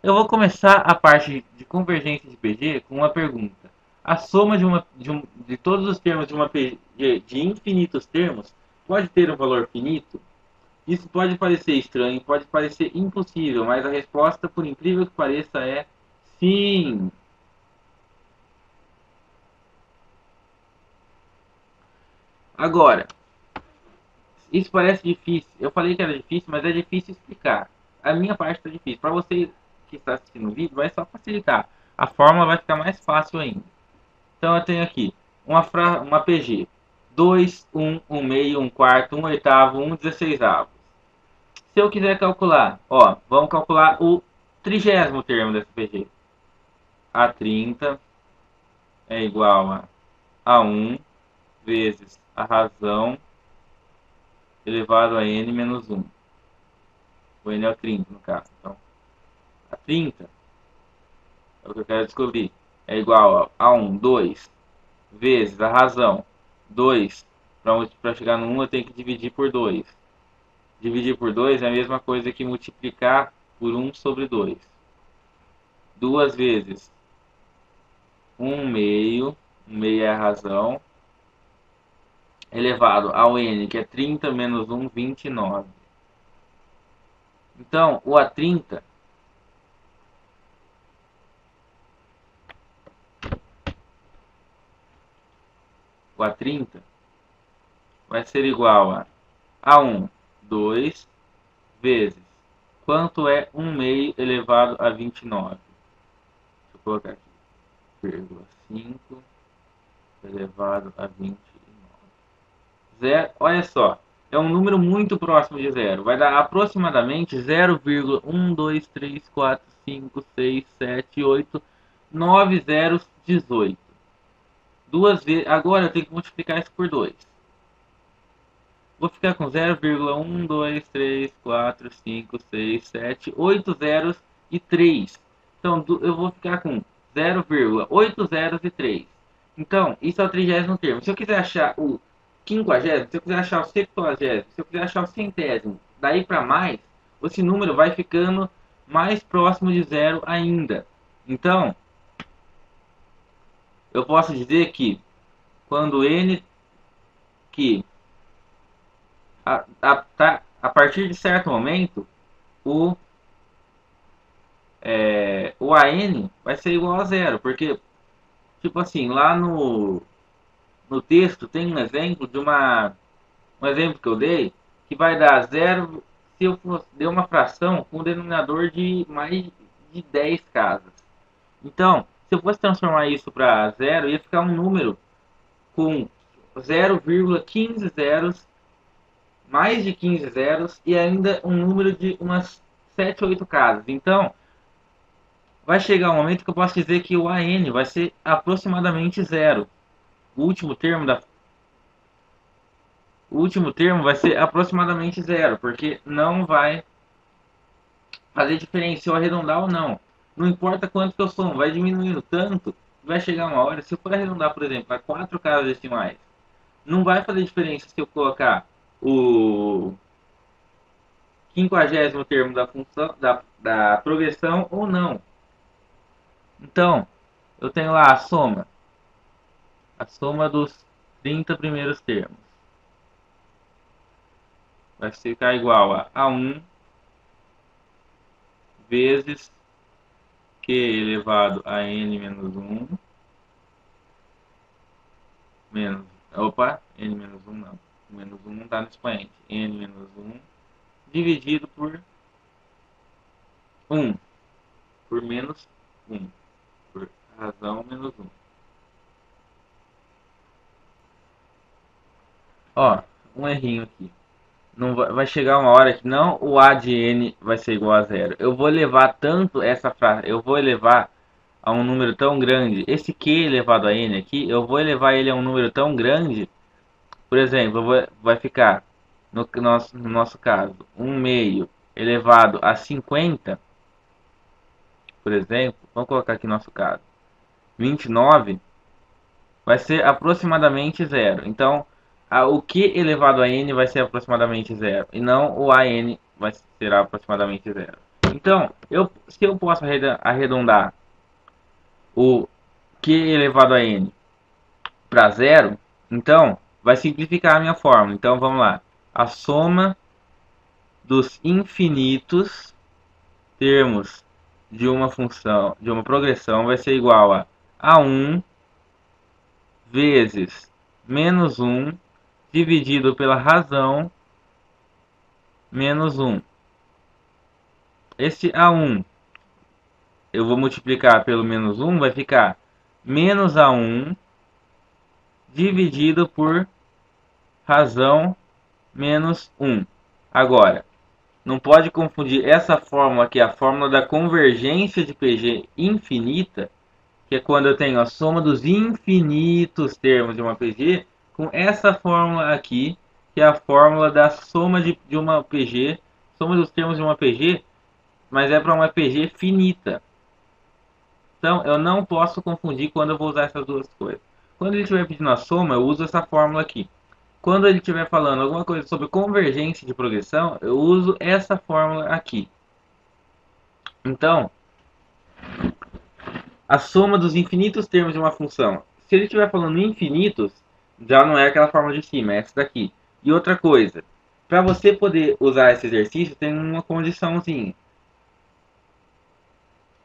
Eu vou começar a parte de convergência de PG com uma pergunta. A soma de todos os termos de uma PG de infinitos termos pode ter um valor finito? Isso pode parecer estranho, pode parecer impossível, mas a resposta, por incrível que pareça, é sim. Agora, isso parece difícil. Eu falei que era difícil, mas é difícil explicar. A minha parte está difícil. Para você que está assistindo o vídeo, vai só facilitar. A fórmula vai ficar mais fácil ainda. Então eu tenho aqui uma PG. 2, 1, 1 meio, 1 quarto, 1 oitavo, 1 16avos. Se eu quiser calcular, ó, vamos calcular o 30º termo dessa PG. A 30 é igual a 1 vezes a razão elevado a n menos 1. O n é o 30 no caso. Então, a 30 é o que eu quero descobrir. É igual a 1, 2 vezes a razão 2. Para chegar no 1 eu tenho que dividir por 2. Dividir por 2 é a mesma coisa que multiplicar por 1 sobre 2. 2 vezes 1 meio, 1 meio é a razão, elevado ao n, que é 30 menos 1, 29. Então, o A30 vai ser igual a 1, 2 vezes quanto é 1 meio elevado a 29. Deixa eu colocar aqui, vírgula 5 elevado a 29. Zero, olha só, é um número muito próximo de zero. Vai dar aproximadamente 0,123456789 duas vezes. Agora eu tenho que multiplicar isso por 2. Vou ficar com 0,1234567 8 zeros e 3. Então eu vou ficar com 0,8 zeros e 3. Então, isso é o 30º termo. Se eu quiser achar o 50º, se eu quiser achar o 70º, se eu quiser achar o 100º, daí para mais, esse número vai ficando mais próximo de zero ainda. Então, eu posso dizer que quando n que a partir de certo momento o o AN vai ser igual a zero, porque tipo assim, lá no texto tem um exemplo um exemplo que eu dei que vai dar zero se eu der uma fração com um denominador de mais de 10 casas. Então, se eu fosse transformar isso para zero, ia ficar um número com 0,15 zeros, mais de 15 zeros e ainda um número de umas 7 ou 8 casas. Então, vai chegar um momento que eu posso dizer que o AN vai ser aproximadamente zero. O último termo vai ser aproximadamente zero, porque não vai fazer diferença se eu arredondar ou não. Não importa quanto que eu somo, vai diminuindo tanto, vai chegar uma hora, se eu for arredondar, por exemplo, a 4 casas decimais, não vai fazer diferença se eu colocar o 50º termo da função da progressão ou não. Então, eu tenho lá a soma dos 30 primeiros termos. Vai ficar igual a 1 vezes Q elevado a n menos 1 menos, n menos 1 não, menos 1 não está no expoente, n menos 1 dividido por 1, por menos 1, por razão menos 1. Ó, um errinho aqui. Não vai chegar uma hora que não o A de n vai ser igual a zero. Eu vou elevar tanto essa frase, eu vou elevar a um número tão grande. Esse Q elevado a n aqui, eu vou elevar ele a um número tão grande. Por exemplo, vai ficar, no nosso caso, 1 meio elevado a 50, por exemplo. Vamos colocar aqui no nosso caso. 29 vai ser aproximadamente zero. Então, o Q elevado a n vai ser aproximadamente zero. E não o AN vai ser aproximadamente zero. Então, se eu posso arredondar o Q elevado a N para zero, então vai simplificar a minha fórmula. Então vamos lá. A soma dos infinitos termos de uma função, de uma progressão, vai ser igual a A1 vezes menos 1 dividido pela razão menos 1. Esse A1 eu vou multiplicar pelo menos 1, vai ficar menos A1 dividido por razão menos 1. Agora, não pode confundir essa fórmula aqui, a fórmula da convergência de PG infinita, que é quando eu tenho a soma dos infinitos termos de uma PG, com essa fórmula aqui, que é a fórmula da soma de uma PG, soma dos termos de uma PG, mas é para uma PG finita. Então, eu não posso confundir quando eu vou usar essas duas coisas. Quando ele estiver pedindo a soma, eu uso essa fórmula aqui. Quando ele estiver falando alguma coisa sobre convergência de progressão, eu uso essa fórmula aqui. Então, a soma dos infinitos termos de uma função. Se ele estiver falando infinitos, já não é aquela fórmula de cima, é essa daqui. E outra coisa, para você poder usar esse exercício, tem uma condiçãozinha.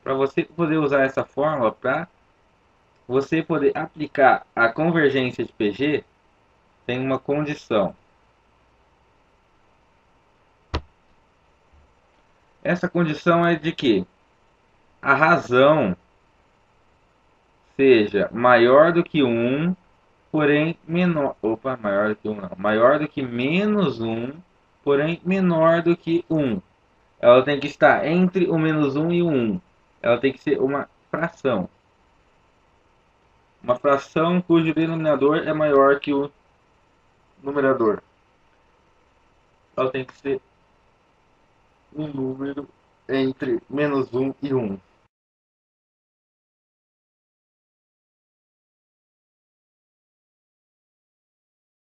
Para você poder usar essa fórmula, para você poder aplicar a convergência de PG, tem uma condição. Essa condição é de que a razão seja maior do que 1, porém menor. Opa, maior do que 1 não. Maior do que menos 1, porém menor do que 1. Ela tem que estar entre o menos 1 e o 1. Ela tem que ser uma fração. Uma fração cujo denominador é maior que o numerador. Ela tem que ser um número entre menos 1 e 1.